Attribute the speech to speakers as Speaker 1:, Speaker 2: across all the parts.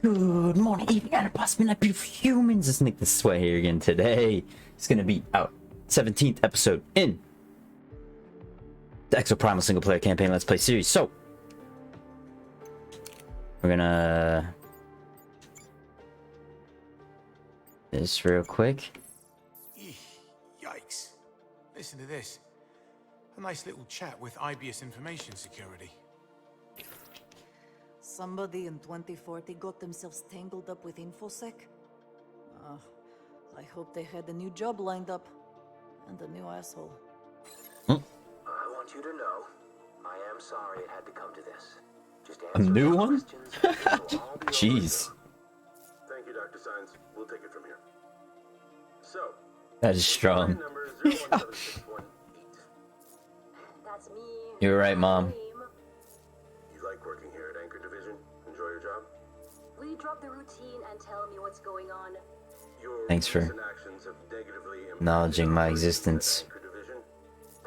Speaker 1: Good morning, evening, and possibly night, beautiful humans. It's Nick the Sweat here again. Today it's gonna be our 17th episode in the Exoprimal single player campaign Let's Play series. So we're gonna this real quick.
Speaker 2: Yikes. Listen to this. A nice little chat with IBS Information Security.
Speaker 3: Somebody in 2040 got themselves tangled up with InfoSec? I hope they had a new job lined up. And a new asshole.
Speaker 4: I want you to know, I am sorry it had to come to this. Just
Speaker 1: A new one?
Speaker 4: Jeez.
Speaker 5: Thank you, Dr. Science. We'll take it from here. So,
Speaker 1: That is strong.
Speaker 5: number 017618.
Speaker 6: That's me.
Speaker 1: You're right, Mom.
Speaker 5: You like working here at Anchor Division? Enjoy your job?
Speaker 6: Will you drop the routine and tell me what's going on?
Speaker 5: Your
Speaker 1: Thanks for
Speaker 5: recent actions have negatively impacted
Speaker 1: acknowledging my
Speaker 5: operations
Speaker 1: existence.
Speaker 5: at Anchor Division.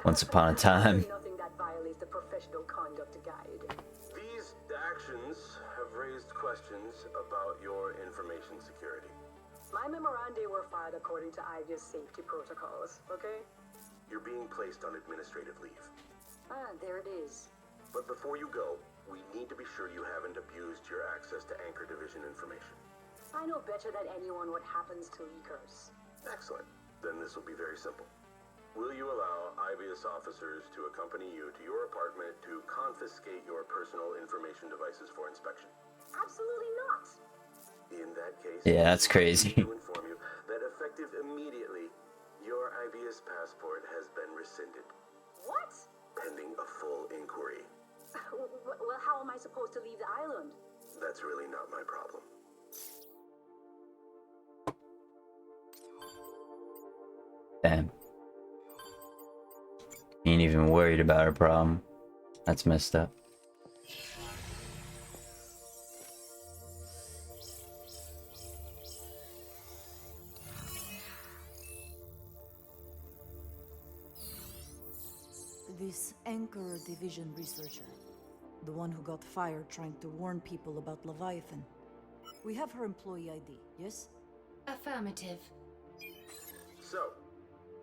Speaker 1: Once upon a time.
Speaker 6: Nothing that violates the professional conduct guide.
Speaker 5: These actions have raised questions about your information security.
Speaker 6: My memoranda were filed according to IVS safety protocols, okay?
Speaker 5: You're being placed on administrative leave.
Speaker 6: There it is.
Speaker 5: But before you go, we need to be sure you haven't abused your access to Anchor Division information.
Speaker 6: I know better than anyone what happens to leakers.
Speaker 5: Excellent. Then this will be very simple. Will you allow IBS officers to accompany you to your apartment to confiscate your personal information devices for inspection?
Speaker 6: Absolutely not.
Speaker 5: In that case,
Speaker 1: Yeah, that's crazy.
Speaker 5: to inform you that effective immediately, your IBS passport has been rescinded,
Speaker 6: What?
Speaker 5: pending a full inquiry.
Speaker 6: Well, how am I supposed to leave the island?
Speaker 5: That's really not my problem.
Speaker 1: Damn. Ain't even worried about her problem. That's messed up.
Speaker 3: This Anchor Division researcher, the one who got fired trying to warn people about Leviathan. We have her employee ID, yes?
Speaker 7: Affirmative.
Speaker 5: So,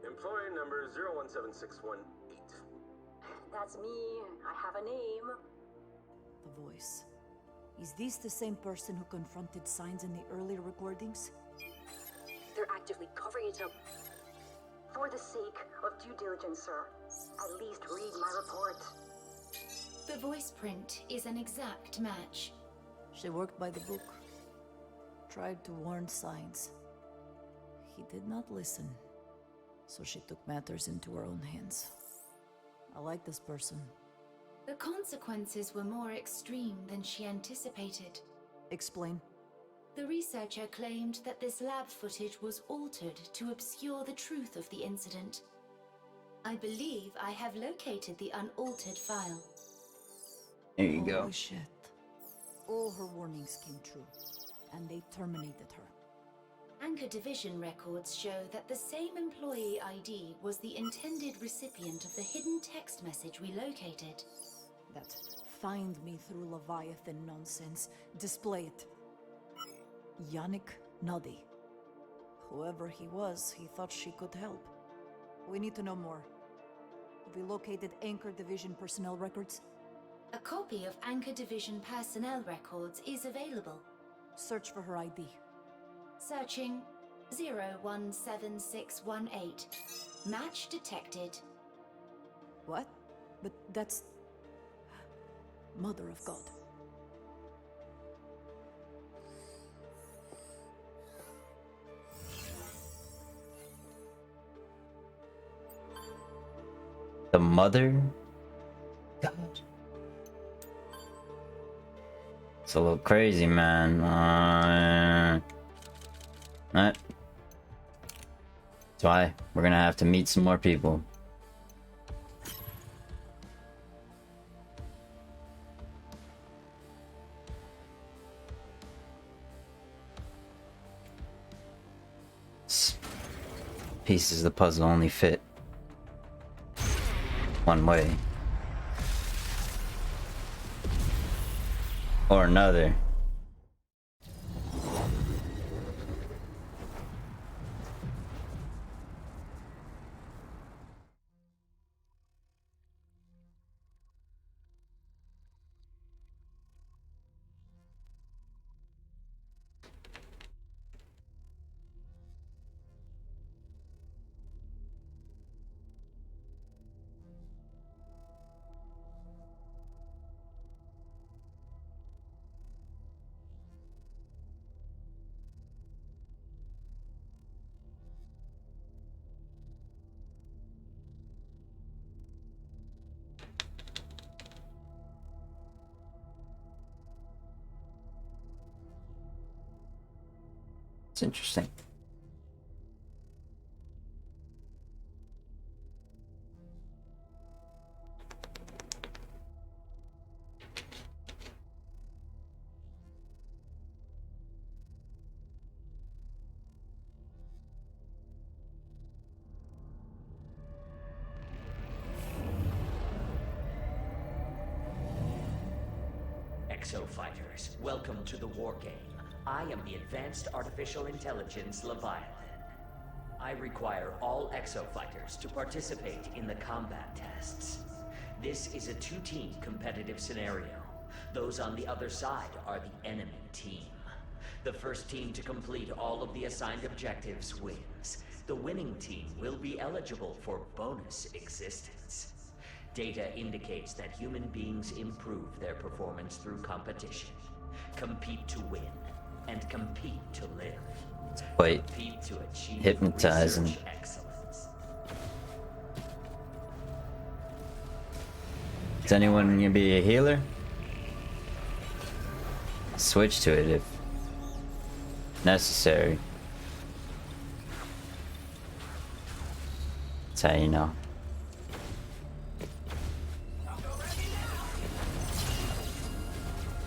Speaker 5: employee number 017618.
Speaker 6: That's me. I have a name.
Speaker 3: The voice. Is this the same person who confronted signs in the earlier recordings?
Speaker 6: They're actively covering it up. For the sake of due diligence, sir, at least read my report.
Speaker 7: The voice print is an exact match.
Speaker 3: She worked by the book. Tried to warn signs. He did not listen. So she took matters into her own hands. I like this person.
Speaker 7: The consequences were more extreme than she anticipated.
Speaker 3: Explain.
Speaker 7: The researcher claimed that this lab footage was altered to obscure the truth of the incident. I believe I have located the unaltered file.
Speaker 1: There you go.
Speaker 3: Holy shit. All her warnings came true, and they terminated her.
Speaker 7: Anchor Division records show that the same employee ID was the intended recipient of the hidden text message we located.
Speaker 3: That find me through Leviathan nonsense. Display it. Yannick Nadi. Whoever he was, he thought she could help. We need to know more. Have we located Anchor Division personnel records?
Speaker 7: A copy of Anchor Division personnel records is available.
Speaker 3: Search for her ID.
Speaker 7: Searching 017618. Match detected.
Speaker 3: What? But that's... Mother of God.
Speaker 1: The mother? God. It's a little crazy, man. That's why we're gonna have to meet some more people. Pieces of the puzzle only fit one way or another. It's interesting.
Speaker 8: Exo fighters, welcome to the war game. I am the Advanced Artificial Intelligence Leviathan. I require all Exo fighters to participate in the combat tests. This is a two-team competitive scenario. Those on the other side are the enemy team. The first team to complete all of the assigned objectives wins. The winning team will be eligible for bonus existence. Data indicates that human beings improve their performance through competition. Compete to win, and compete to live.
Speaker 1: Quite
Speaker 8: Compete to achieve
Speaker 1: hypnotizing.
Speaker 8: research excellence.
Speaker 1: Is anyone gonna be a healer? Switch to it if necessary. That's how you know.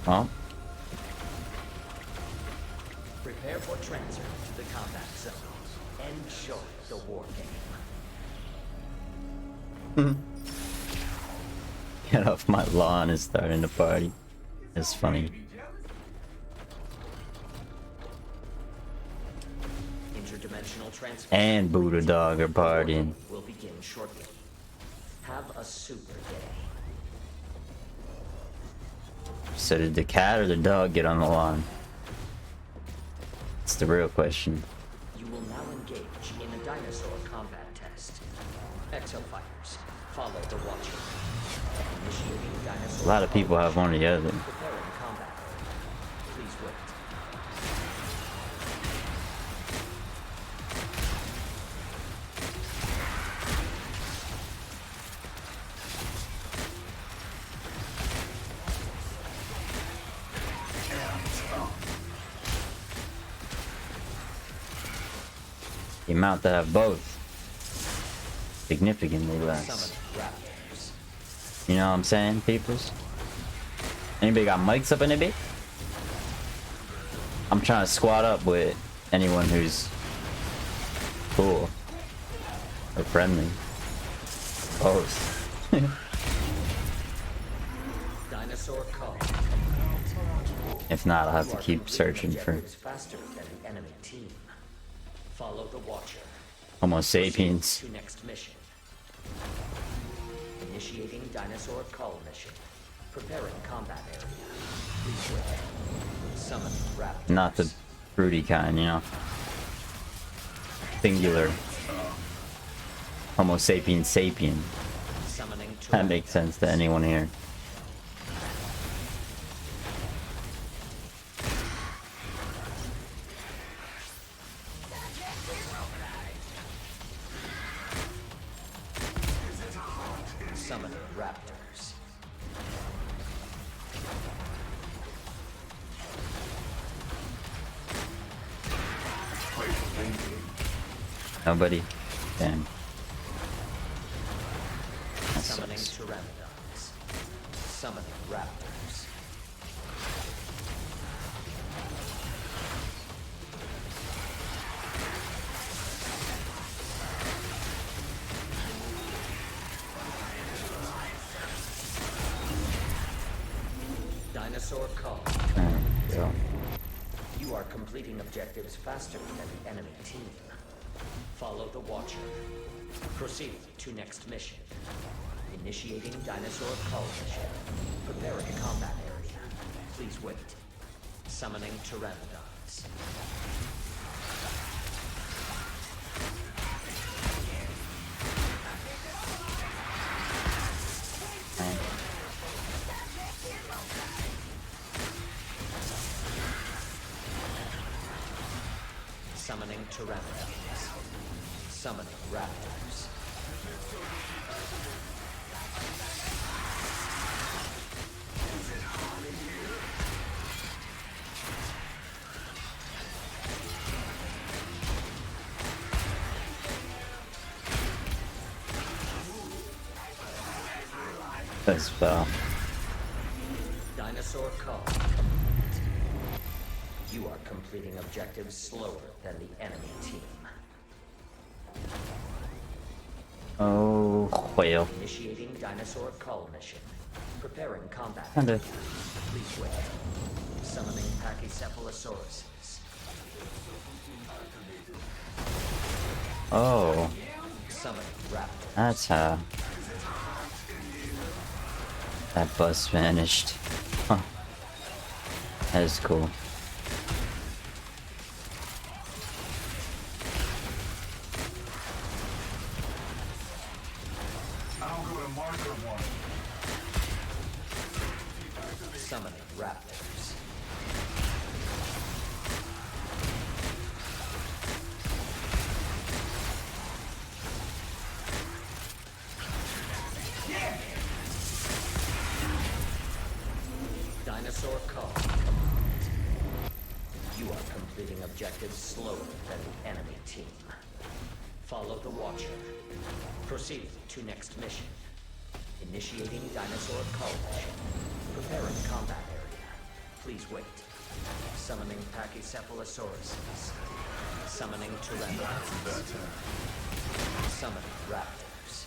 Speaker 1: Well,
Speaker 8: Prepare for transfer to the combat zone. Enjoy the war game.
Speaker 1: get off my lawn and starting the party. It's funny.
Speaker 8: Interdimensional transfer
Speaker 1: And Buddha Dog are partying.
Speaker 8: will begin shortly. Have a super day.
Speaker 1: So did the cat or the dog get on the lawn? It's the real question.
Speaker 8: You will now engage in a dinosaur combat test. Exo fighters, follow the Watcher. Initiating dinosaur.
Speaker 1: A lot of people have one or the other.
Speaker 8: Preparing combat. Please wait.
Speaker 1: The amount that have both, significantly less.
Speaker 8: Summon raptors.
Speaker 1: You know what I'm saying, peoples? Anybody got mics up in it, bit? I'm trying to squat up with anyone who's cool or friendly. Both.
Speaker 8: Dinosaur call.
Speaker 1: If not, I'll have to
Speaker 8: You are
Speaker 1: keep
Speaker 8: completing
Speaker 1: searching for
Speaker 8: objectives faster than the enemy team. Follow the Watcher.
Speaker 1: Homo sapiens.
Speaker 8: To next mission. Initiating dinosaur call mission. Preparing combat area. Please wait. Summon raptors.
Speaker 1: Not the fruity kind, you know. Singular. Homo sapiens sapien.
Speaker 8: Summoning
Speaker 1: That makes sense to anyone here.
Speaker 8: Summoning raptors.
Speaker 1: Nobody? Damn. That
Speaker 8: Summoning
Speaker 1: sucks.
Speaker 8: pteranodons. Summoning raptors. Dinosaur call.
Speaker 1: Alright, so.
Speaker 8: You are completing objectives faster than the enemy team. Follow the Watcher. Proceed to next mission. Initiating dinosaur call mission. Preparing combat area. Please wait. Summoning pteranodons. Summoning pteranodons. Summoning raptors.
Speaker 1: As well.
Speaker 8: Dinosaur call. You are completing objectives slower than the enemy team.
Speaker 1: Oh, whale.
Speaker 8: Initiating dinosaur call mission. Preparing combat.
Speaker 1: Kinda.
Speaker 8: Please wait. Summoning Pachycephalosauruses.
Speaker 1: Oh,
Speaker 8: Summoning raptor.
Speaker 1: that's how that bus vanished. Huh. That is cool.
Speaker 8: Summoning raptors. Dinosaur call. You are completing objectives slower than the enemy team. Follow the Watcher. Proceed to next mission. Initiating dinosaur call mission. Preparing combat area. Please wait. Summoning Pachycephalosauruses. Summoning Tyrannosaurus. Summoning raptors.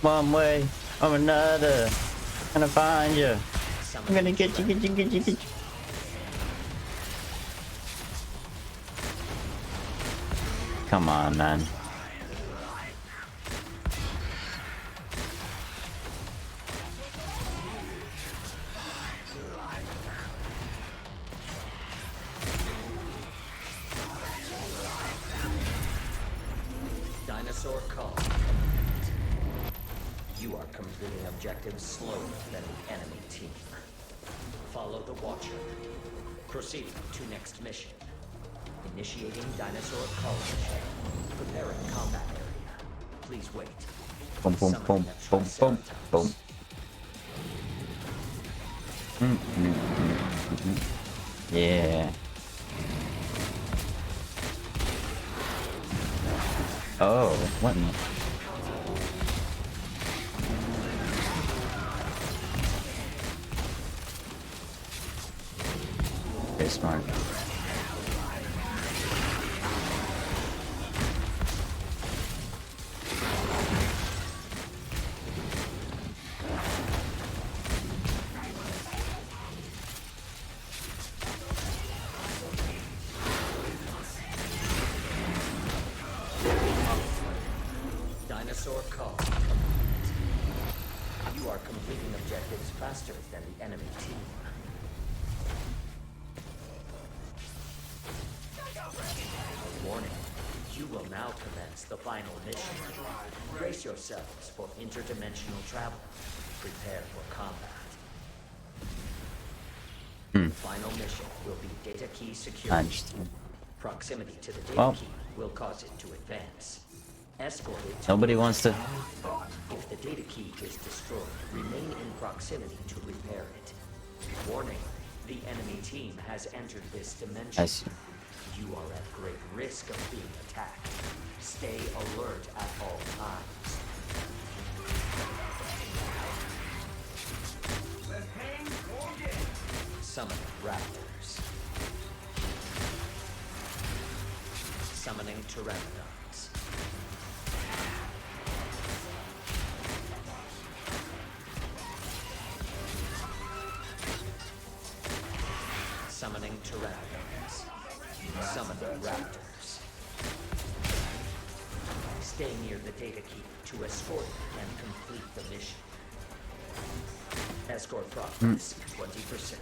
Speaker 1: One way or another, gonna find you. I'm
Speaker 8: Summoning
Speaker 1: gonna get you, get you, get you, get you. Come on, man.
Speaker 8: Dinosaur call. You are completing objectives slower than the enemy team. Follow the Watcher. Proceed to next mission. Initiating dinosaur call mission. Preparing combat area. Please wait.
Speaker 1: Boom, boom, boom, boom, boom, boom. Yeah. Oh, what in the... Very smart.
Speaker 8: Dinosaur call. You are completing objectives faster than the enemy team. Warning. You will now commence the final mission. Brace yourselves for interdimensional travel. Prepare for combat. Final mission will be data key security.
Speaker 1: Understood.
Speaker 8: Proximity to the data
Speaker 1: Well.
Speaker 8: key will cause it to advance. Escort it to
Speaker 1: Nobody wants to...
Speaker 8: If the data key is destroyed, remain in proximity to repair it. Warning, the enemy team has entered this dimension.
Speaker 1: I see.
Speaker 8: You are at great risk of being attacked. Stay alert at all times. Summoning raptors. Summoning pteranodons. Summoning pteranodons. Summoning raptors. Stay near the data key to escort and complete the mission. Escort progress 20%.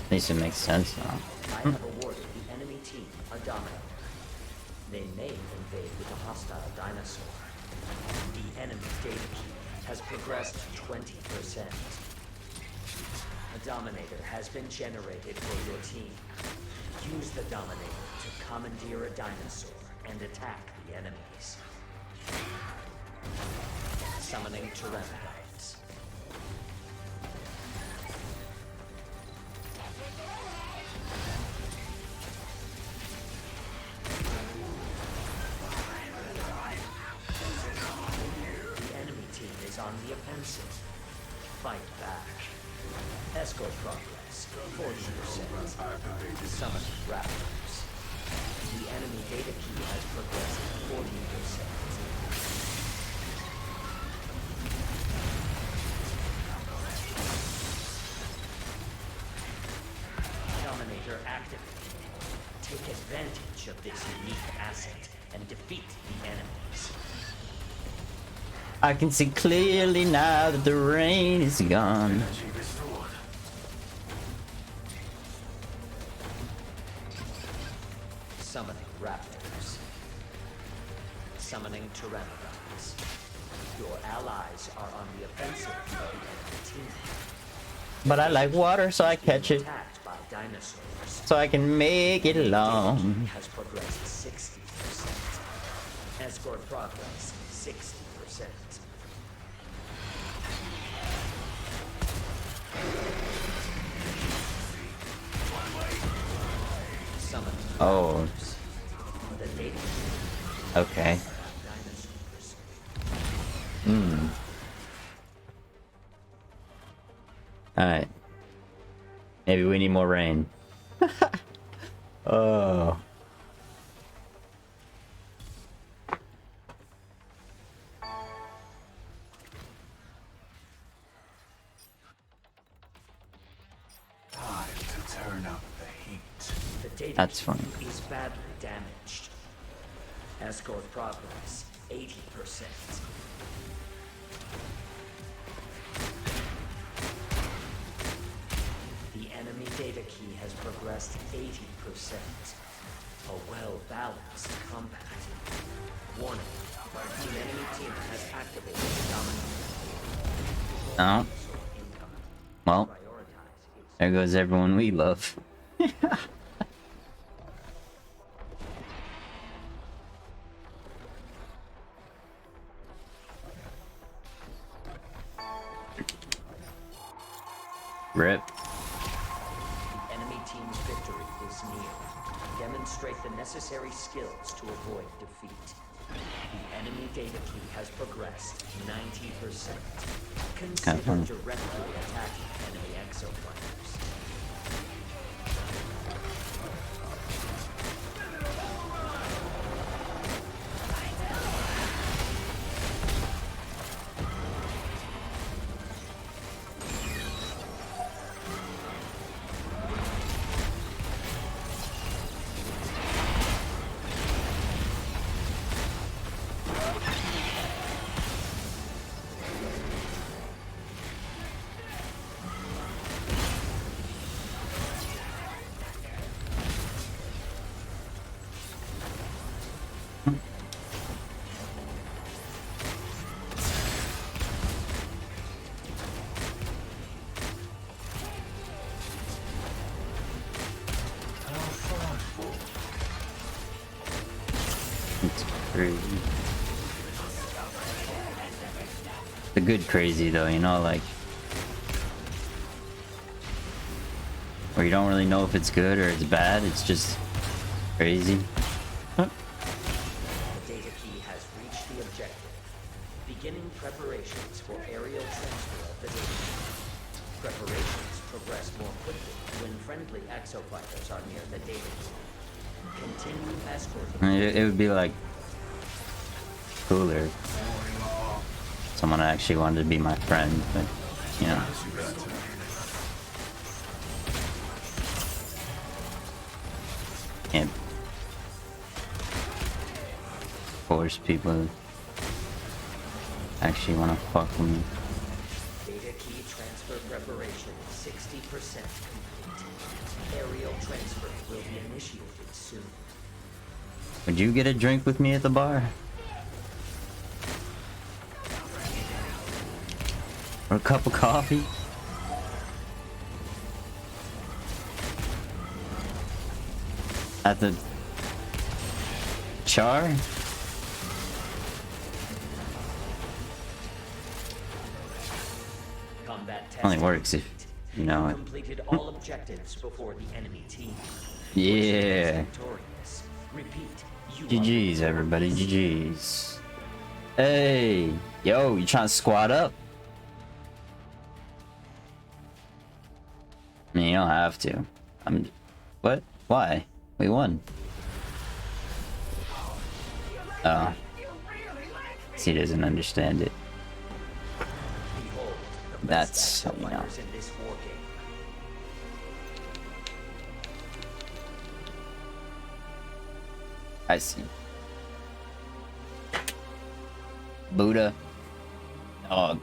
Speaker 1: At least it makes sense now.
Speaker 8: I have awarded the enemy team a domino. They may invade with a hostile dinosaur. The enemy data key has progressed 20%. A Dominator has been generated for your team. Use the Dominator to commandeer a dinosaur and attack the enemies. Summoning Pteranodons. defensive. Fight back. Escort progress 40%. Summon raptors. The enemy data key has progressed 40%. Dominator activated. Take advantage of this unique asset and defeat the enemies.
Speaker 1: I can see clearly now that the rain is gone.
Speaker 8: Summoning raptors. Summoning pteranodons. Your allies are on the offensive of the enemy team.
Speaker 1: But I like water, so I catch it.
Speaker 8: Attacked by dinosaurs.
Speaker 1: So I can make it long.
Speaker 8: Has progressed 60%. Escort progress 60%. Summon.
Speaker 1: Oh.
Speaker 8: The data.
Speaker 1: Okay.
Speaker 8: Dinosaurs.
Speaker 1: Hmm. Alright. Maybe we need more rain. Oh.
Speaker 2: Time to turn up the heat.
Speaker 8: The data
Speaker 1: That's funny.
Speaker 8: is badly damaged. Escort progress 80%. The enemy data key has progressed 80%. A well-balanced combat. Warning. The enemy team has activated dominance.
Speaker 1: Oh. Well,
Speaker 8: Prioritize its
Speaker 1: there goes everyone we love. Rip.
Speaker 8: The enemy team's victory is near. Demonstrate the necessary skills to avoid defeat. The enemy data key has progressed 90%. Consider
Speaker 1: funny.
Speaker 8: directly attacking enemy exofighters.
Speaker 1: It's crazy. The good crazy though, you know, like where you don't really know if it's good or it's bad, it's just crazy.
Speaker 8: The data key has reached the objective. Beginning preparations for aerial transfer of the data. Preparations progress more quickly when friendly exofighters are near the data key. Continue escorting.
Speaker 1: It would be like cooler if someone actually wanted to be my friend, but you know. Can't force people to actually want to fuck with me.
Speaker 8: Data key transfer preparation 60% complete. Aerial transfer will be initiated soon.
Speaker 1: Would you get a drink with me at the bar? Or a cup of coffee? At the char?
Speaker 8: Combat test
Speaker 1: Only works if you know it.
Speaker 8: completed all objectives before the enemy team.
Speaker 1: Yeah.
Speaker 8: Victorious. Repeat. You
Speaker 1: GG's, everybody. GG's. Hey. Yo, you trying to squat up? you don't have to. I'm... What? Why? We won. Oh. He doesn't understand it.
Speaker 8: Behold, the
Speaker 1: That's,
Speaker 8: best
Speaker 1: you know.
Speaker 8: Exofighters in this war game.
Speaker 1: I see. Buddha. Dog.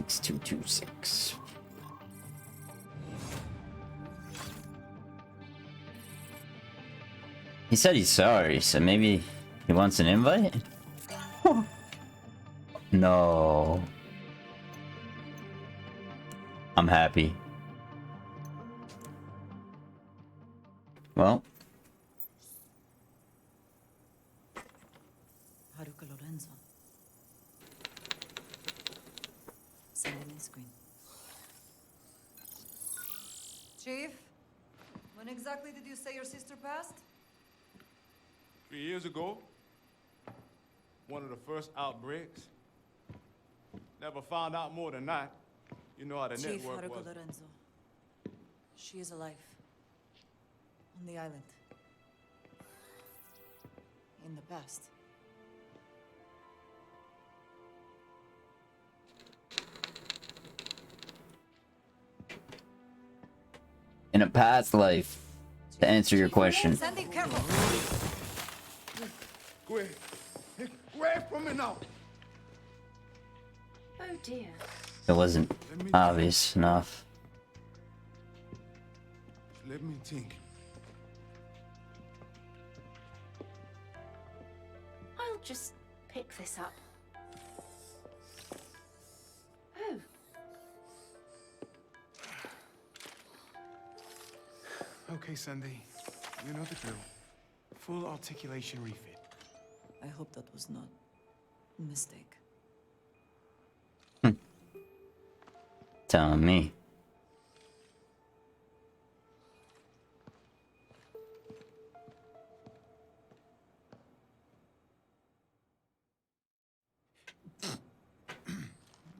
Speaker 1: 6226. He said he's sorry, so maybe he wants an invite? No. I'm happy. Well.
Speaker 3: Haruka Lorenzo. Sending me screen. Chief, when exactly did you say your sister passed?
Speaker 2: 3 years ago, one of the first outbreaks. Never found out more than that. You know how the
Speaker 3: Chief
Speaker 2: network
Speaker 3: Haruka
Speaker 2: was.
Speaker 3: Lorenzo. She is alive. On the island. In the past.
Speaker 1: In a past life, to answer your question.
Speaker 3: Sandy, careful!
Speaker 2: Go away. Go away from me now.
Speaker 7: Oh dear.
Speaker 1: It wasn't obvious enough.
Speaker 2: Let me think.
Speaker 7: I'll just pick this up. Oh,
Speaker 2: Okay, Sandy. You know the drill. Full articulation refit.
Speaker 3: I hope that was not a mistake.
Speaker 1: Telling me.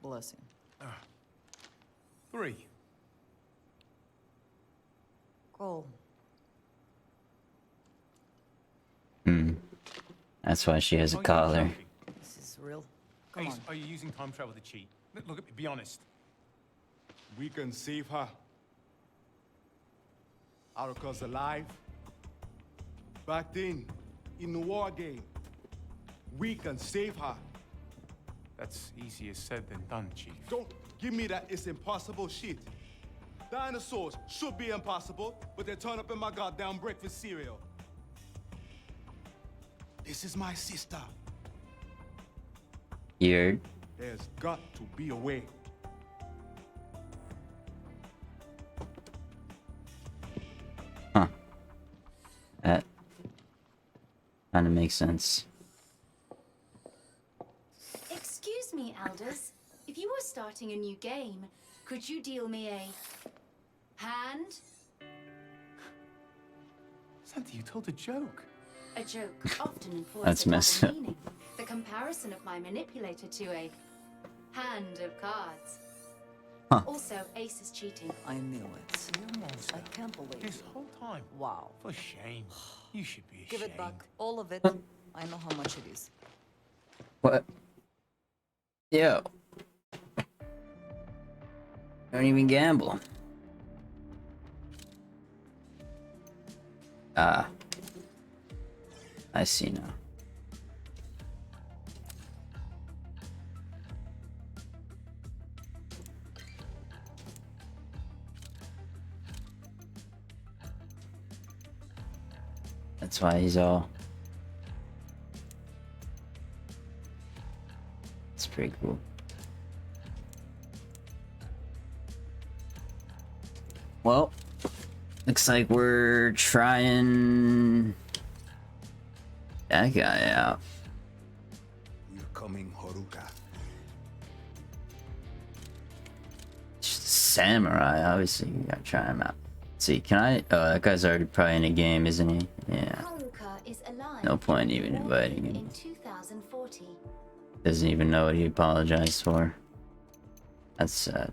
Speaker 3: Bless him.
Speaker 2: 3.
Speaker 3: Cole.
Speaker 1: That's why she has a
Speaker 2: Are you
Speaker 1: collar.
Speaker 2: joking?
Speaker 3: This is real. Come
Speaker 2: Ace,
Speaker 3: on.
Speaker 2: are you using time travel to cheat? Look at me, be honest.
Speaker 9: We can save her. Aruka's alive. Back then, in the war game, we can save her.
Speaker 2: That's easier said than done, Chief.
Speaker 9: Don't give me that it's impossible shit. Dinosaurs should be impossible, but they turn up in my goddamn breakfast cereal. This is my sister.
Speaker 1: Weird.
Speaker 9: There's got to be a way.
Speaker 1: Huh. That kind of makes sense.
Speaker 7: excuse me, Elders. If you were starting a new game, could you deal me a hand?
Speaker 2: Sandy, you told a joke.
Speaker 7: A joke often employs
Speaker 1: That's
Speaker 7: a
Speaker 1: messed
Speaker 7: double
Speaker 1: up.
Speaker 7: meaning. The comparison of my manipulator to a hand of cards.
Speaker 1: Huh.
Speaker 7: Also, Ace is cheating.
Speaker 3: I knew it. I can't believe
Speaker 2: This
Speaker 3: you.
Speaker 2: whole time.
Speaker 3: Wow.
Speaker 2: For shame. You should be ashamed.
Speaker 3: Give it back. All of it. I know how much it is.
Speaker 1: What? Yo. Don't even gamble. Ah. I see now. That's why he's all... It's pretty cool. Well, looks like we're trying that guy out.
Speaker 9: We're coming, Haruka.
Speaker 1: Samurai, obviously, you gotta try him out. Let's see, can I? Oh, that guy's already probably in a game, isn't he? Yeah.
Speaker 7: Haruka is alive.
Speaker 1: No point even inviting him.
Speaker 7: In 2040.
Speaker 1: Doesn't even know what he apologized for. That's sad.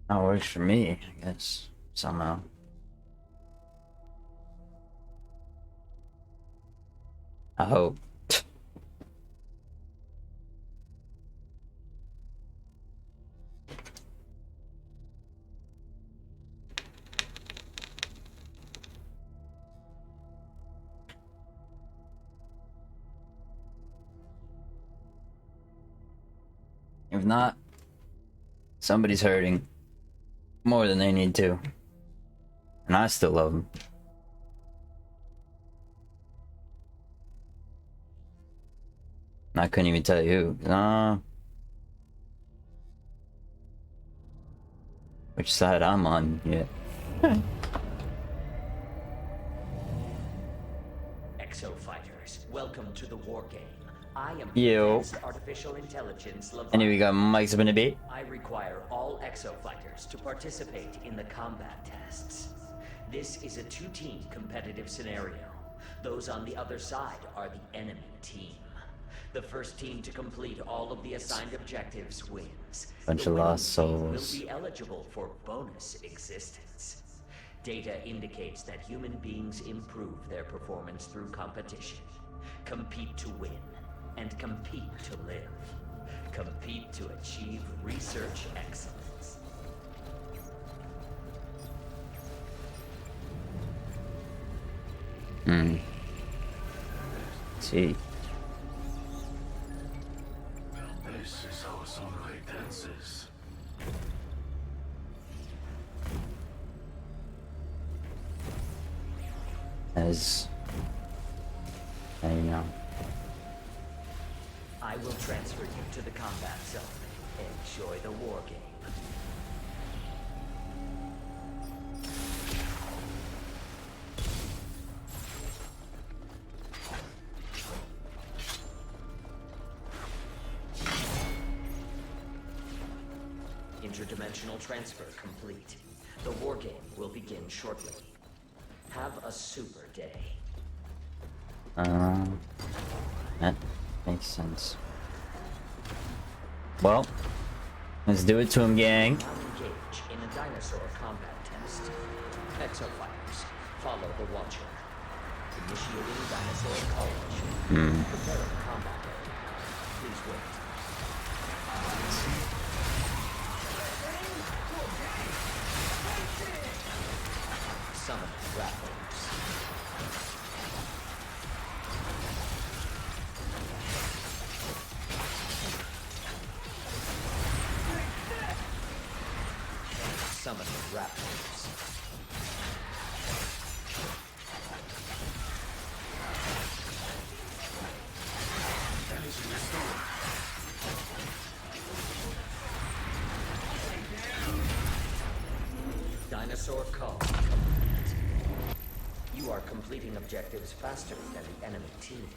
Speaker 1: That works for me, I guess, somehow. I hope. If not, somebody's hurting more than they need to. And I still love them. And I couldn't even tell you who. Which side I'm on yet.
Speaker 8: Exofighters, welcome to the war game. I am
Speaker 1: Yo.
Speaker 8: advanced artificial intelligence Leviathan.
Speaker 1: And here we got mics up in a bit.
Speaker 8: I require all exofighters to participate in the combat tests. This is a two-team competitive scenario. Those on the other side are the enemy team. The first team to complete all of the assigned objectives wins.
Speaker 1: Bunch
Speaker 8: The
Speaker 1: of
Speaker 8: winning
Speaker 1: lost
Speaker 8: team
Speaker 1: souls.
Speaker 8: will be eligible for bonus existence. Data indicates that human beings improve their performance through competition. Compete to win, and compete to live. Compete to achieve research excellence.
Speaker 1: See.
Speaker 5: This is how a samurai dances.
Speaker 1: As you know.
Speaker 8: I will transfer you to the combat zone. Enjoy the war game. Interdimensional transfer complete. The war game will begin shortly. Have a super day.
Speaker 1: That makes sense. Well, let's do it to him, gang.
Speaker 8: Now engage in a dinosaur combat test. Exofighters, follow the Watcher. Initiating dinosaur college. Preparing combat area. Please wait. Summon grapplers. Summon raptors. Dinosaur call complete. You are completing objectives faster than the enemy team.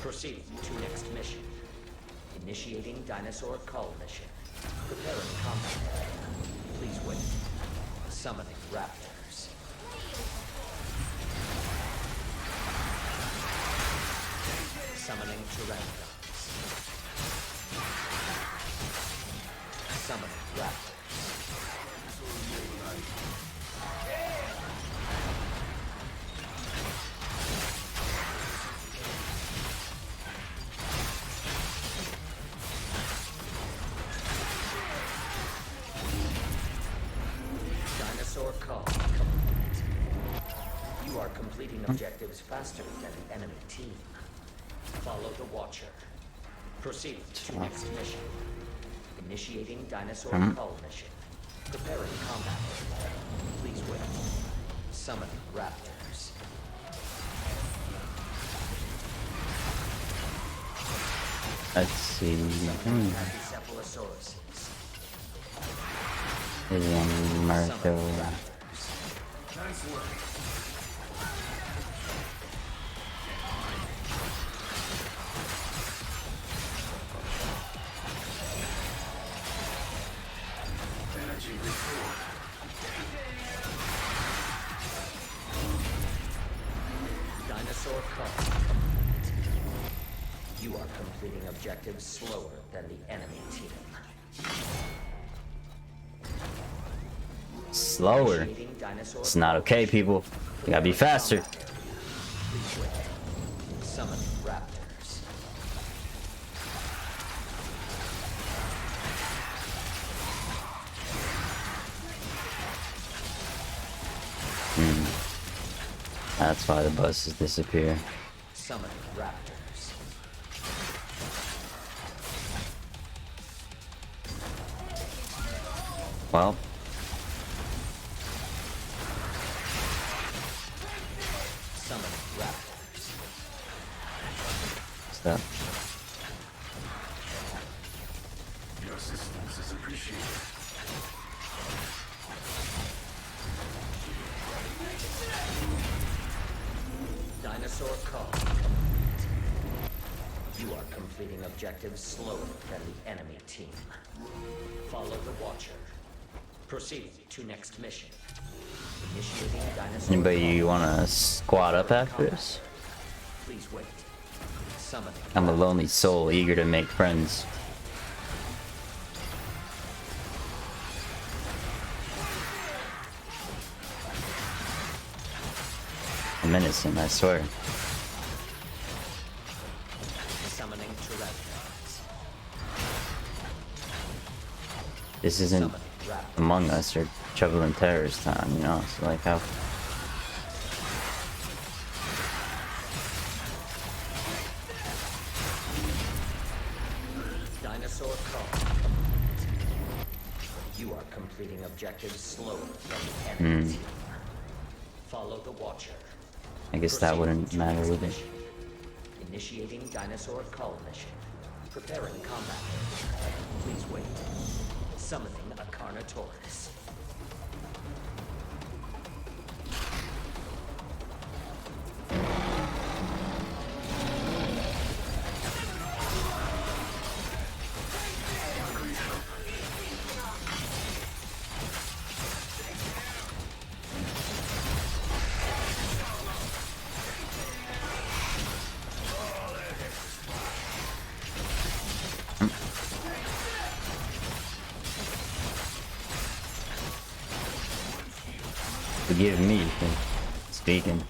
Speaker 8: Proceed to next mission. Initiating dinosaur call mission. Preparing combat area. Please wait. Summoning raptors. Summoning pteranodons. Summoning raptors. Dinosaur call complete. You are completing objectives faster than the enemy team. Follow the Watcher. Proceed to next mission. Initiating dinosaur call mission. Preparing combat area. Please wait. Summoning raptors.
Speaker 1: Let's see.
Speaker 8: Cephalosauruses.
Speaker 1: Marco.
Speaker 8: Summoning raptors. Dinosaur call. You are completing objectives slower than the enemy team.
Speaker 1: Slower.
Speaker 8: Initiating dinosaur
Speaker 1: It's not okay, people. You gotta be faster.
Speaker 8: Please wait. Summon raptors.
Speaker 1: That's why the buses disappear.
Speaker 8: Summon raptors.
Speaker 1: Well,
Speaker 8: Summon raptors.
Speaker 1: stop.
Speaker 5: Your assistance is appreciated.
Speaker 8: Dinosaur call. You are completing objectives slower than the enemy team. Follow the Watcher. Proceed to next mission. Initiating dinosaur
Speaker 1: Anybody
Speaker 8: call.
Speaker 1: wanna squat up after this?
Speaker 8: Please wait. Summoning.
Speaker 1: I'm a lonely soul, eager to make friends. I'm innocent, I swear.
Speaker 8: Summoning Pteranodons.
Speaker 1: This isn't
Speaker 8: Summoning raptors.
Speaker 1: Among Us or Trouble in Terrorist Time, you know? So like how...
Speaker 8: Dinosaur call. You are completing objectives slower than the enemy team. Follow the Watcher.
Speaker 1: I guess that
Speaker 8: Proceed
Speaker 1: wouldn't
Speaker 8: to
Speaker 1: matter,
Speaker 8: next
Speaker 1: would it?
Speaker 8: mission. Initiating dinosaur call mission. Preparing combat. Please wait. Summoning a Carnotaurus.
Speaker 1: Forgive me for speaking.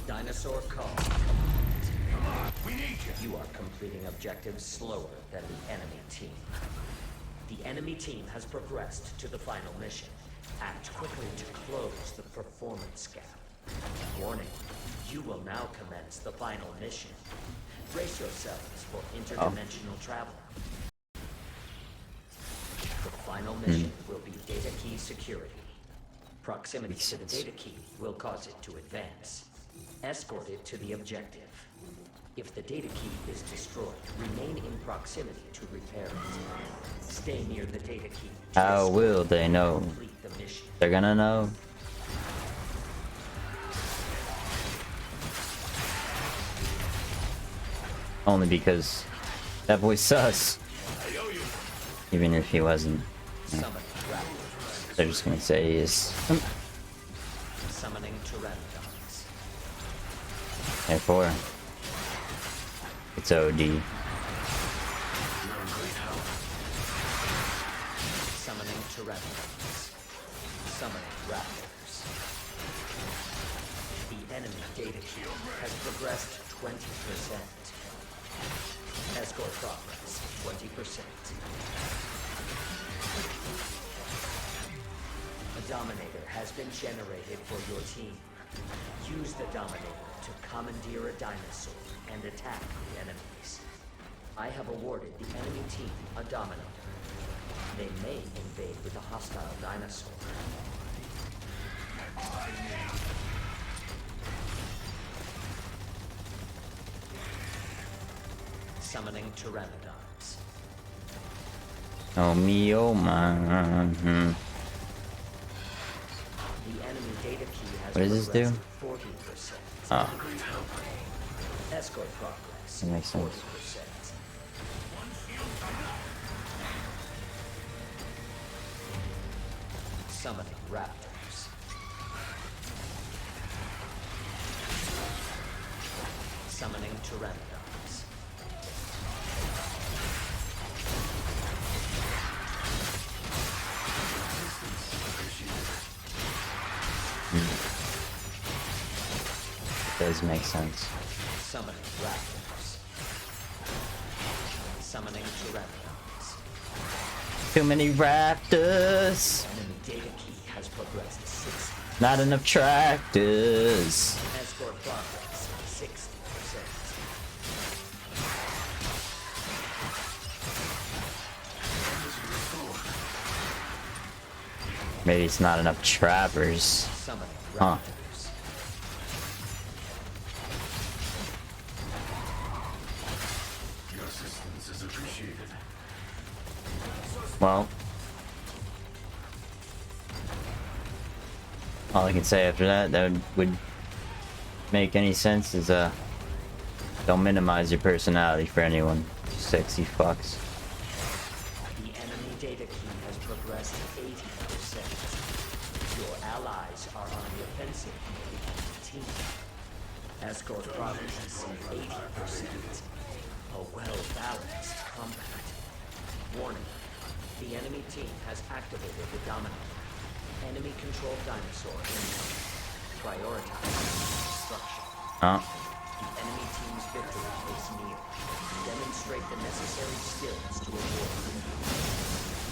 Speaker 8: Dinosaur call. You are completing objectives slower than the enemy team. The enemy team has progressed to the final mission. Act quickly to close the performance gap. Warning, you will now commence the final mission. Brace yourselves for interdimensional travel. The final mission will be data key security. Proximity to the data key will cause it to advance. Escort it to the objective. If the data key is destroyed, remain in proximity to repair it. Stay near the data key. to
Speaker 1: How
Speaker 8: escort
Speaker 1: will
Speaker 8: it
Speaker 1: they
Speaker 8: and
Speaker 1: know?
Speaker 8: complete the mission.
Speaker 1: They're gonna know. Only because that boy's sus. Even if he wasn't.
Speaker 8: Summon raptors.
Speaker 1: They're just gonna say he is.
Speaker 8: Summoning Pteranodons.
Speaker 1: Therefore, it's OD.
Speaker 8: Summoning Pteranodons. Summoning raptors. The enemy data key has progressed 20%. Escort progress 20%. A Dominator has been generated for your team. Use the Dominator to commandeer a dinosaur and attack the enemies. I have awarded the enemy team a Dominator. They may invade with a hostile dinosaur. Summoning Pteranodons.
Speaker 1: Oh me, oh my.
Speaker 8: The enemy data key has
Speaker 1: What does this do?
Speaker 8: 40%.
Speaker 1: Oh,
Speaker 8: Escort progress.
Speaker 1: that makes sense.
Speaker 8: 40%. Summoning raptors. Summoning pteranodons.
Speaker 1: Does make sense.
Speaker 8: Summoning raptors. Summoning pteranodons.
Speaker 1: Too many raptors.
Speaker 8: Enemy data key has progressed 60.
Speaker 1: Not enough tractors.
Speaker 8: Escort progress 60%.
Speaker 1: Maybe it's not enough trappers.
Speaker 8: Summoning
Speaker 1: Huh.
Speaker 8: raptors.
Speaker 5: Your assistance is appreciated.
Speaker 1: Well, all I can say after that would make any sense is don't minimize your personality for anyone, sexy fucks.
Speaker 8: The enemy data key has progressed 80%. Your allies are on the offensive near the enemy team. Escort progress 80%. A well-balanced combat. Warning. The enemy team has activated the Dominator. Enemy-controlled dinosaur incoming. Prioritize destruction.
Speaker 1: Oh,
Speaker 8: The enemy team's victory is near. Demonstrate the necessary skills to avoid defeat.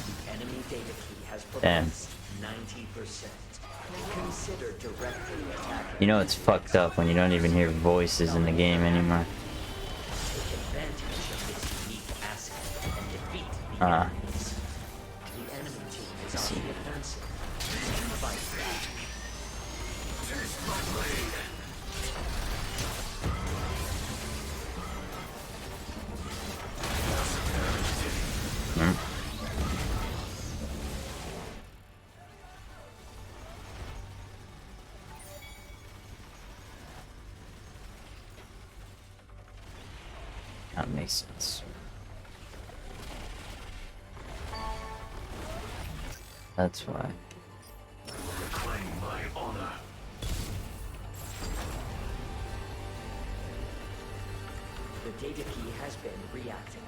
Speaker 8: The enemy data key has progressed 90%. Consider directly attacking.
Speaker 1: you know it's fucked up when you don't even hear voices in the game anymore.
Speaker 8: Take advantage of this unique asset and defeat the enemies. The enemy team is on the offensive. Fight back.
Speaker 5: Taste my blade.
Speaker 1: That makes sense. That's why.
Speaker 5: Reclaim my honor.
Speaker 8: The data key has been reactivated.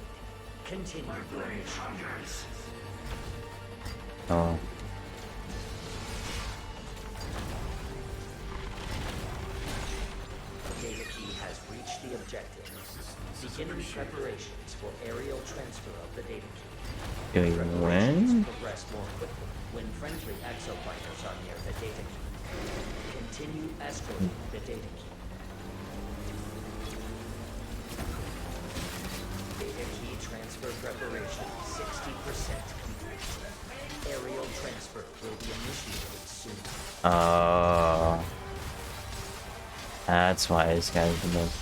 Speaker 8: Continue your mission.
Speaker 1: Oh,
Speaker 8: The data key has reached the objective. Beginning preparations for aerial transfer of the data key.
Speaker 1: do we win?
Speaker 8: Progress more quickly when friendly exofighters are near the data key. Continue escorting the data key. Data key transfer preparation 60% complete. Aerial transfer will be initiated soon.
Speaker 1: Oh, that's why this guy's the most.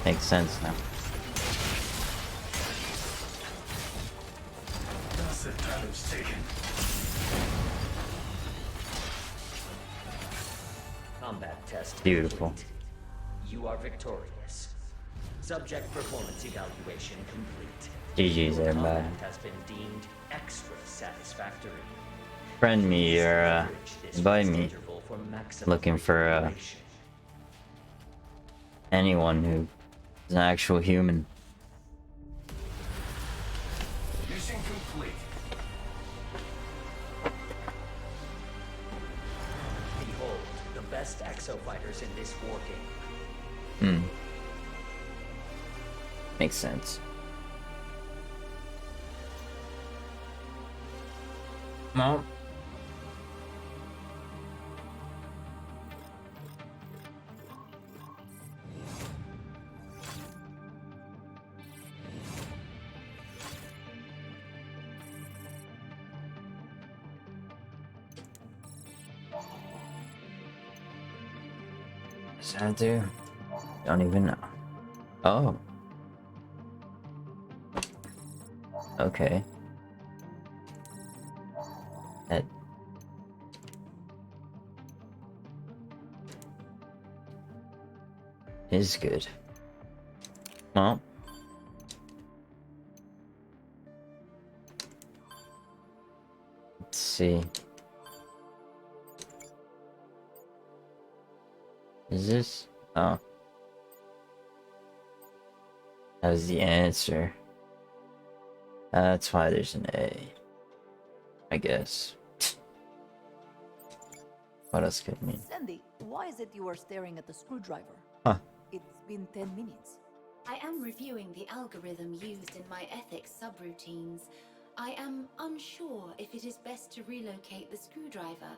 Speaker 1: Makes sense now.
Speaker 5: Massive damage taken.
Speaker 8: Combat test
Speaker 1: Beautiful.
Speaker 8: complete. You are victorious. Subject performance evaluation complete.
Speaker 1: GG's everybody.
Speaker 8: Combat has been deemed extra satisfactory.
Speaker 1: Friend me or
Speaker 8: Leverage this
Speaker 1: invite me.
Speaker 8: interval for maximum
Speaker 1: Looking for
Speaker 8: recuperation.
Speaker 1: anyone who is an actual human.
Speaker 5: Mission complete.
Speaker 8: Behold, the best exofighters in this war game.
Speaker 1: Makes sense. Well, does that do? Don't even know. Oh. Okay. That is good. Well. see. Is this? Oh. That was the answer. That's why there's an A. I guess. What else could it mean?
Speaker 3: Sandy, why is it you are staring at the screwdriver?
Speaker 1: Huh.
Speaker 3: It's been 10 minutes.
Speaker 7: I am reviewing the algorithm used in my ethics subroutines. I am unsure if it is best to relocate the screwdriver.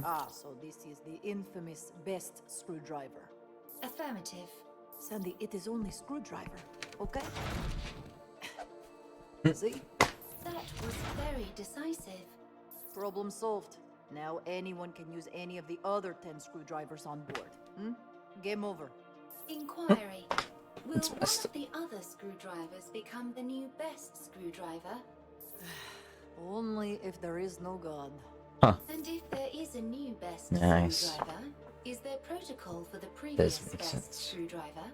Speaker 3: Ah, so this is the infamous best screwdriver.
Speaker 7: Affirmative.
Speaker 3: Sandy, it is only screwdriver, okay? See?
Speaker 7: That was very decisive.
Speaker 3: Problem solved. Now anyone can use any of the other 10 screwdrivers on board. Game over.
Speaker 7: Inquiry. Will
Speaker 1: That's
Speaker 7: one
Speaker 1: messed
Speaker 7: of the other screwdrivers become the new best screwdriver?
Speaker 3: Only if there is no God.
Speaker 7: And if there is a new best
Speaker 1: Nice.
Speaker 7: screwdriver, is there protocol for the
Speaker 1: Does
Speaker 7: previous
Speaker 1: make
Speaker 7: best
Speaker 1: sense.
Speaker 7: screwdriver?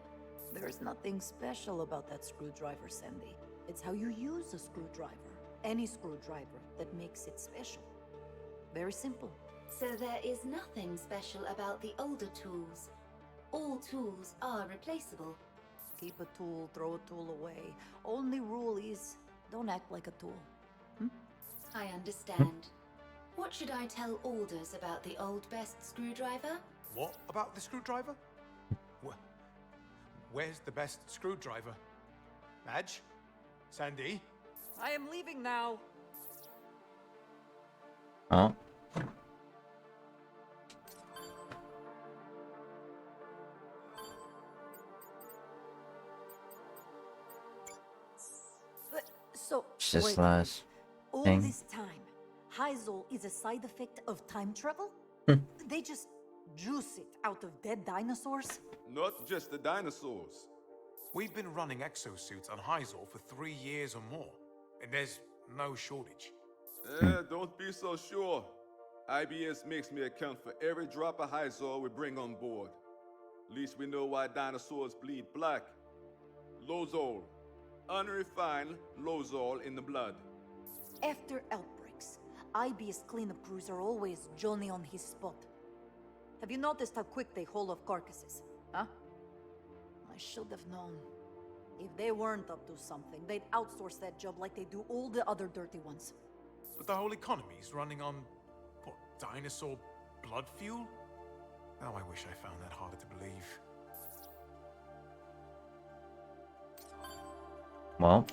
Speaker 3: There's nothing special about that screwdriver, Sandy. It's how you use a screwdriver. Any screwdriver that makes it special. Very simple.
Speaker 7: So there is nothing special about the older tools. All tools are replaceable.
Speaker 3: Keep a tool, throw a tool away. Only rule is, don't act like a tool.
Speaker 7: I understand. What should I tell Alders about the old best screwdriver?
Speaker 10: What about the screwdriver? Where's the best screwdriver? Madge? Sandy?
Speaker 3: I am leaving now.
Speaker 1: Oh.
Speaker 3: So,
Speaker 1: It's just
Speaker 3: wait,
Speaker 1: last
Speaker 3: all
Speaker 1: thing.
Speaker 3: this time, Hyzol is a side effect of time travel? They just juice it out of dead dinosaurs?
Speaker 2: Not just the dinosaurs.
Speaker 10: We've been running exosuits on Hyzor for 3 years or more, and there's no shortage.
Speaker 2: Don't be so sure. IBS makes me account for every drop of Hyzor we bring on board. At least we know why dinosaurs bleed black. Lozol. Unrefined Lozol in the blood.
Speaker 3: After outbreaks, IBS cleanup crews are always Johnny on his spot. Have you noticed how quick they haul off carcasses? Huh? I should have known. If they weren't up to something, they'd outsource that job like they do all the other dirty ones.
Speaker 10: But the whole economy's running on, what, dinosaur blood fuel? Oh, I wish I found that harder to believe.
Speaker 1: Well.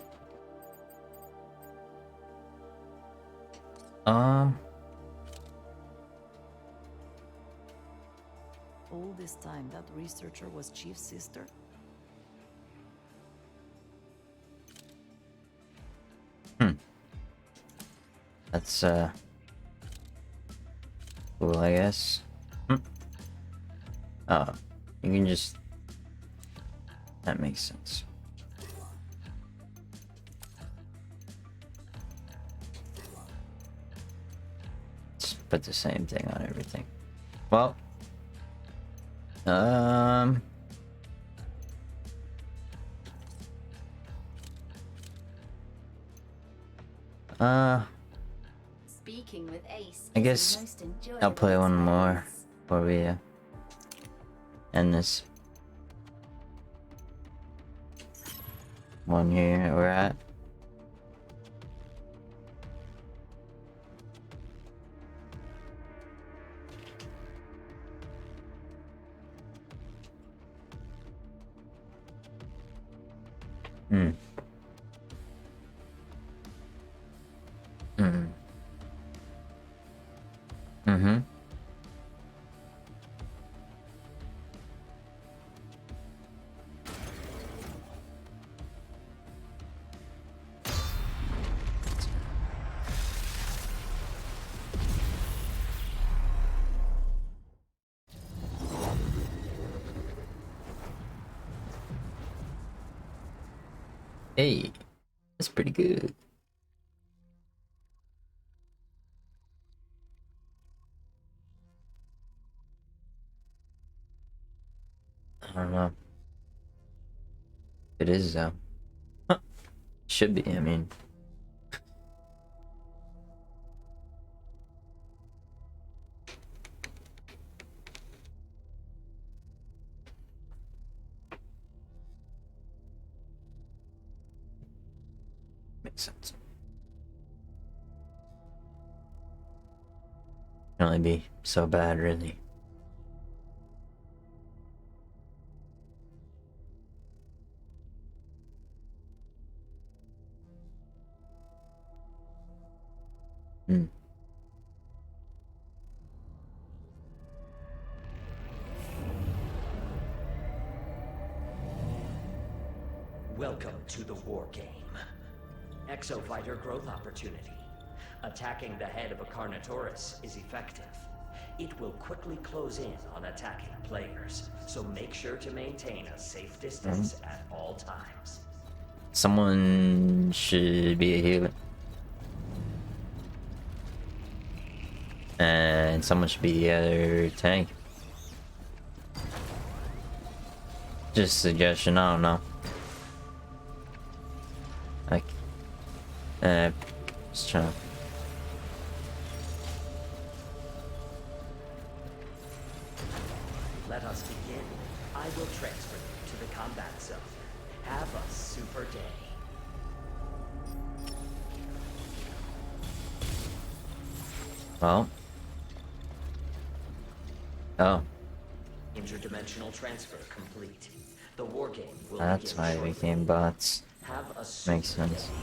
Speaker 3: All this time, that researcher was Chief's sister?
Speaker 1: That's, cool, I guess. Oh, you can just... That makes sense. Just put the same thing on everything. Well...
Speaker 7: Speaking with Ace.
Speaker 1: I
Speaker 7: is
Speaker 1: guess
Speaker 7: the most enjoyable
Speaker 1: I'll play one more
Speaker 7: experience.
Speaker 1: before we end this one here that we're at. Hey, that's pretty good. I don't know. It is though. Huh. Should be, I mean. makes sense. Can only be so bad, really. Hmm.
Speaker 8: Welcome to the war game. Exofighter growth opportunity. Attacking the head of a Carnotaurus is effective. It will quickly close in on attacking players, so make sure to maintain a safe distance at all times.
Speaker 1: Someone should be a healer. And someone should be the other tank. Just a suggestion, I don't know. Like, just trying.
Speaker 8: Let us begin. I will transfer you to the combat zone. Have a super day.
Speaker 1: Well. Oh.
Speaker 8: Interdimensional transfer complete. The war game will
Speaker 1: That's
Speaker 8: begin
Speaker 1: why
Speaker 8: shortly.
Speaker 1: we became bots.
Speaker 8: Have a super
Speaker 1: Makes sense.
Speaker 8: day.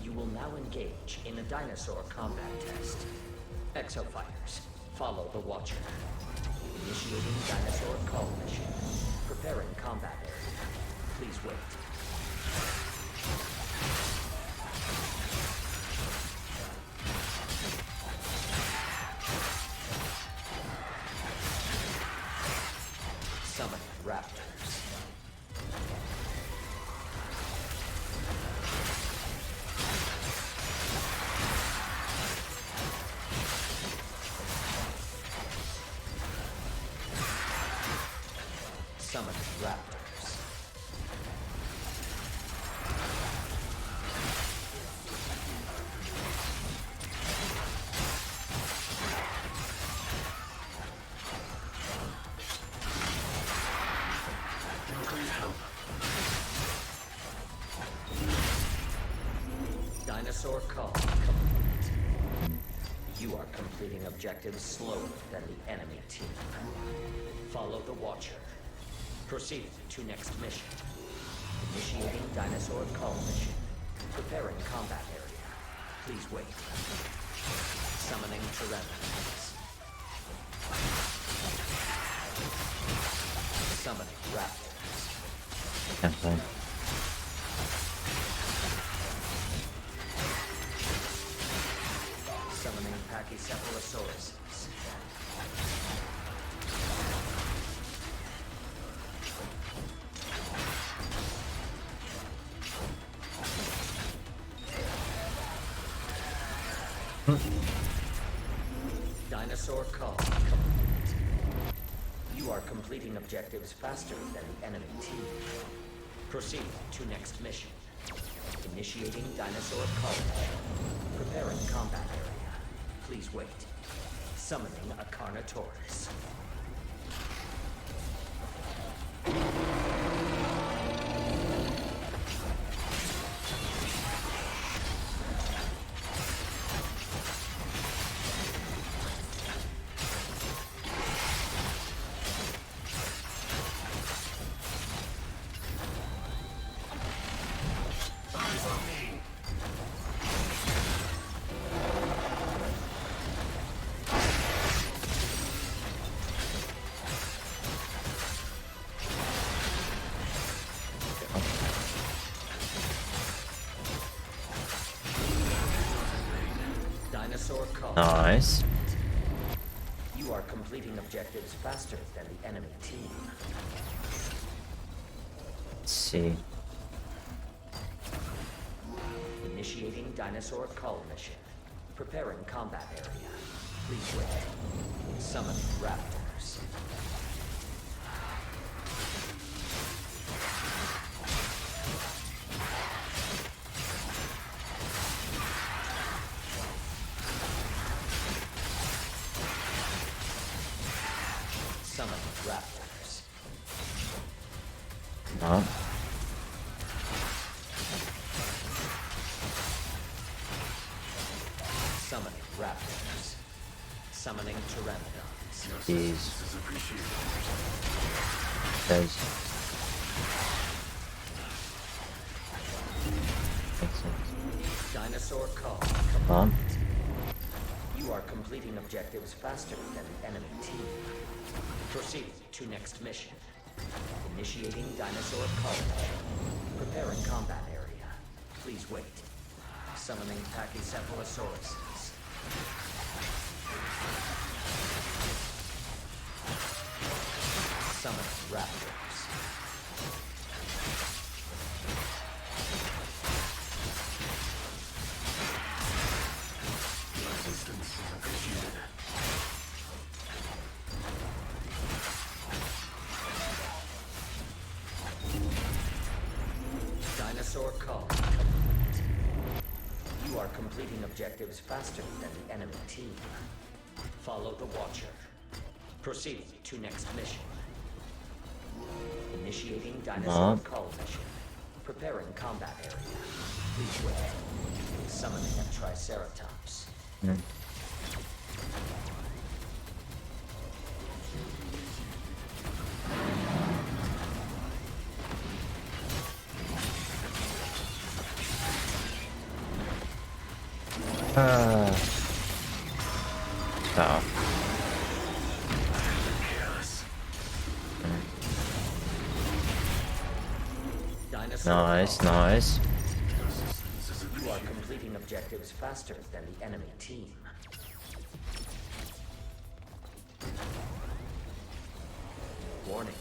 Speaker 8: You will now engage in a dinosaur combat test. Exofighters, follow the Watcher. Initiating dinosaur call mission. Preparing combat area. Please wait. Summon raptors. Summon raptors. Dinosaur call complete. You are completing objectives slower than the enemy team. Follow the Watcher. Proceed to next mission. Initiating dinosaur call mission. Preparing combat area. Please wait. Summoning Tyrannosaurs. Summoning raptors.
Speaker 1: Can't play.
Speaker 8: Summoning Pachycephalosauruses. Dinosaur call complete. You are completing objectives faster than the enemy team. Proceed to next mission. Initiating dinosaur call mission. Preparing combat area. Please wait. Summoning a Carnotaurus. Dinosaur call.
Speaker 1: Nice.
Speaker 8: You are completing objectives faster than the enemy team.
Speaker 1: Let's see.
Speaker 8: Initiating dinosaur call mission. Preparing combat area. Please wait. Summon raptors. Summon raptors.
Speaker 1: No.
Speaker 8: Summoning raptors. Summoning pteranodons.
Speaker 1: Jeez. Guys. Makes sense.
Speaker 8: Dinosaur call.
Speaker 1: Come on.
Speaker 8: You are completing objectives faster than the enemy team. Proceed to next mission. Initiating dinosaur call. Preparing combat area. Please wait. Summoning Pachycephalosauruses. Summoning raptors.
Speaker 5: Assistance is appreciated.
Speaker 8: Dinosaur call. You are completing objectives faster than the enemy team. Follow the Watcher. Proceed to next mission. Initiating dinosaur call mission. Preparing combat area. Please wait. Summoning a Triceratops.
Speaker 1: Oh.
Speaker 8: Dinosaur
Speaker 1: Nice,
Speaker 8: call.
Speaker 1: nice.
Speaker 8: You are completing objectives faster than the enemy team. Warning.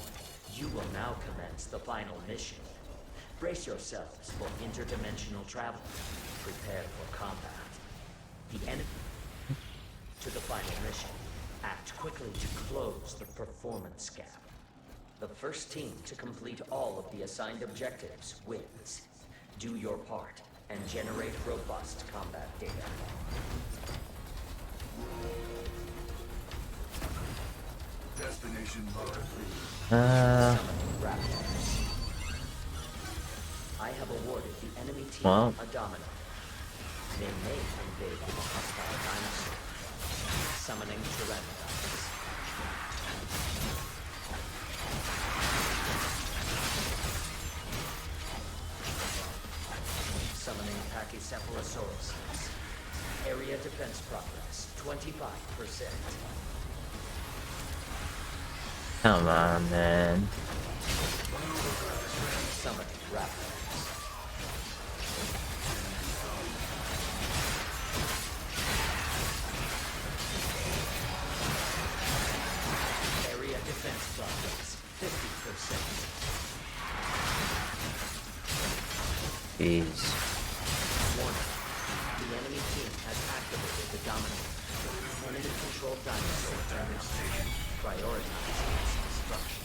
Speaker 8: You will now commence the final mission. Brace yourselves for interdimensional travel. Prepare for combat. The enemy to the final mission. Act quickly to close the performance gap. The first team to complete all of the assigned objectives wins. Do your part and generate robust combat data.
Speaker 5: Destination marked.
Speaker 8: Summoning raptors. I have awarded the enemy team
Speaker 1: Wow.
Speaker 8: a domino. They may invade a hostile dinosaur. Summoning pteranodons. Summoning Pachycephalosauruses. Area defense progress, 25%.
Speaker 1: Come on, man.
Speaker 8: Summoning raptors. Area defense progress, 50%.
Speaker 1: Jeez.
Speaker 8: Warning. The enemy team has activated the dominant. Enemy-controlled dinosaur damage. Prioritize its destruction.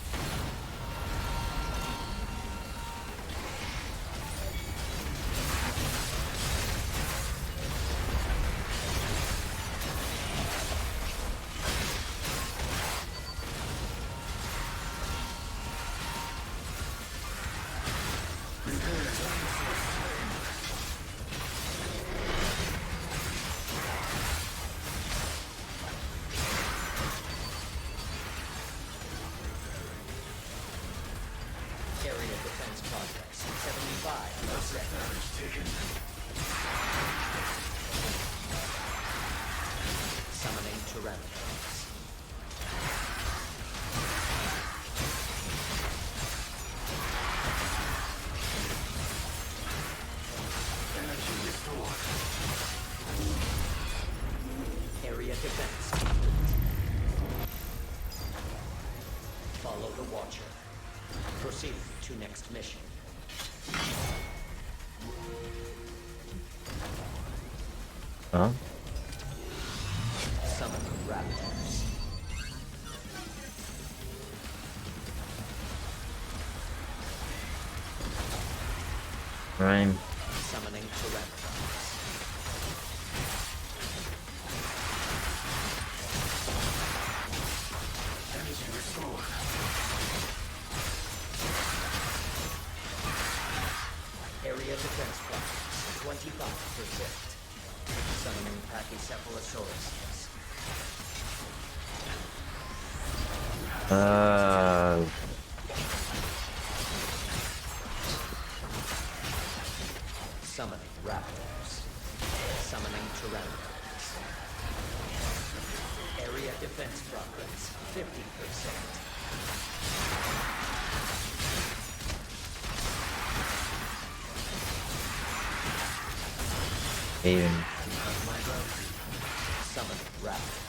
Speaker 8: Area defense progress, 75%. Summoning pteranodons.
Speaker 5: Energy restored.
Speaker 8: Area defense complete. Follow the Watcher. Proceed to next mission.
Speaker 1: Huh?
Speaker 8: Summon raptors.
Speaker 1: Rhyme.
Speaker 8: Summoning pteranodons.
Speaker 5: Energy restored.
Speaker 8: Area defense progress, 25%. Summoning Pachycephalosauruses. Summoning raptors. Summoning pteranodons. Area defense progress 50%.
Speaker 1: Even.
Speaker 8: Summoning raptors.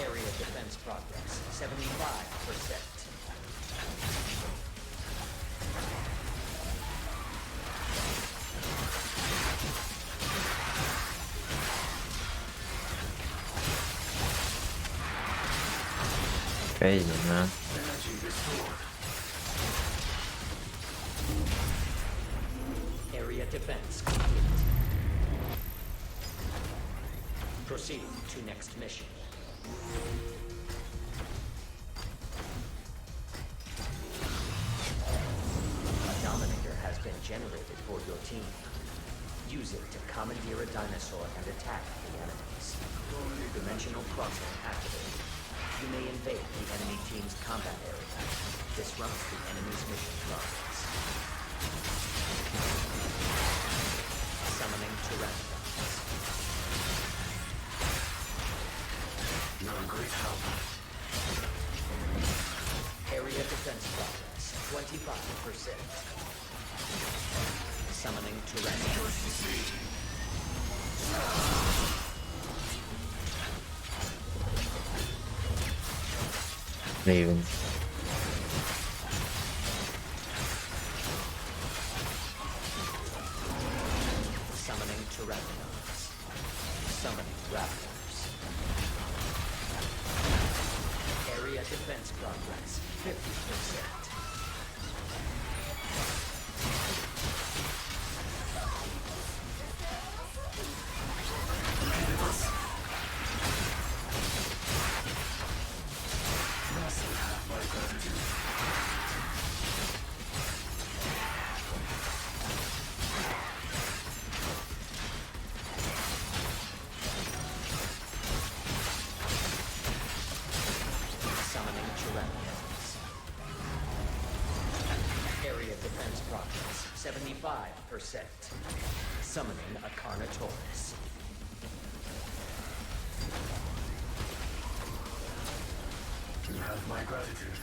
Speaker 8: Area defense progress 75%.
Speaker 1: Crazy, man.
Speaker 8: Area defense complete. Proceed to next mission. A Dominator has been generated for your team. Use it to commandeer a dinosaur and attack the enemies. Dimensional crossing activated. You may invade the enemy team's combat area. Disrupt the enemy's mission progress. Summoning pteranodons.
Speaker 5: You're a great help.
Speaker 8: Area defense progress 25%. Summoning pteranodons.
Speaker 1: Even.
Speaker 8: Summoning pteranodons. Summoning raptors. Area defense progress 50%. Summoning pteranodons. Area defense progress 75%. Summoning a Carnotaurus.
Speaker 5: You have my gratitude.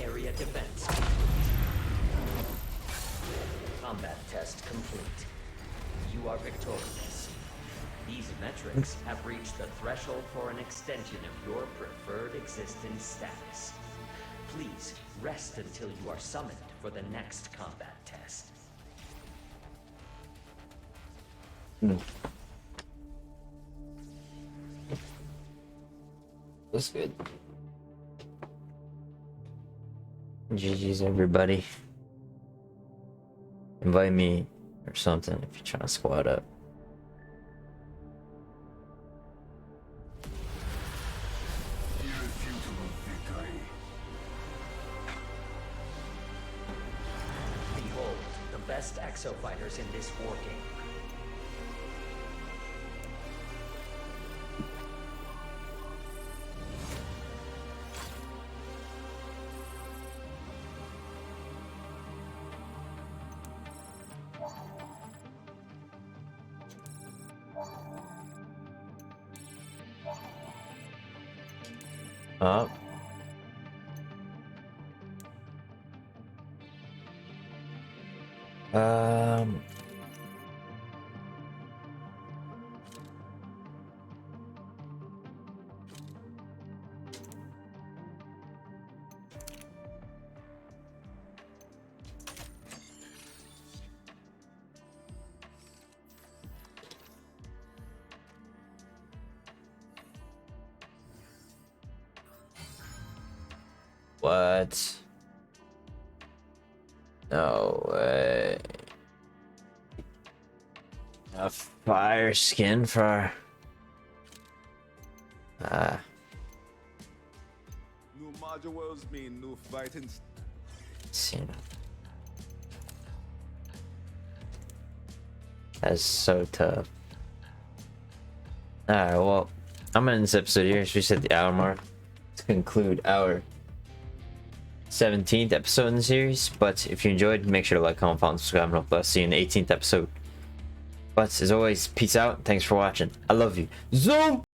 Speaker 8: Area defense. Combat test complete. You are victorious. These metrics have reached the threshold for an extension of your preferred existence status. Please rest until you are summoned for the next combat test.
Speaker 1: That's good. GG's everybody. Invite me or something if you're trying to squad up.
Speaker 5: Irrefutable victory.
Speaker 8: Behold, the best exo fighters in this war game.
Speaker 1: Up. Um. What? No way. a fire skin for
Speaker 2: New modules mean new fighting.
Speaker 1: see. That's so tough. Alright, well, I'm gonna end this episode here. So we set the hour mark to conclude our 17th episode in the series. But if you enjoyed, make sure to like, comment, follow, and subscribe, and hopefully I'll see you in the 18th episode. But as always, peace out. Thanks for watching. I love you. Zoom!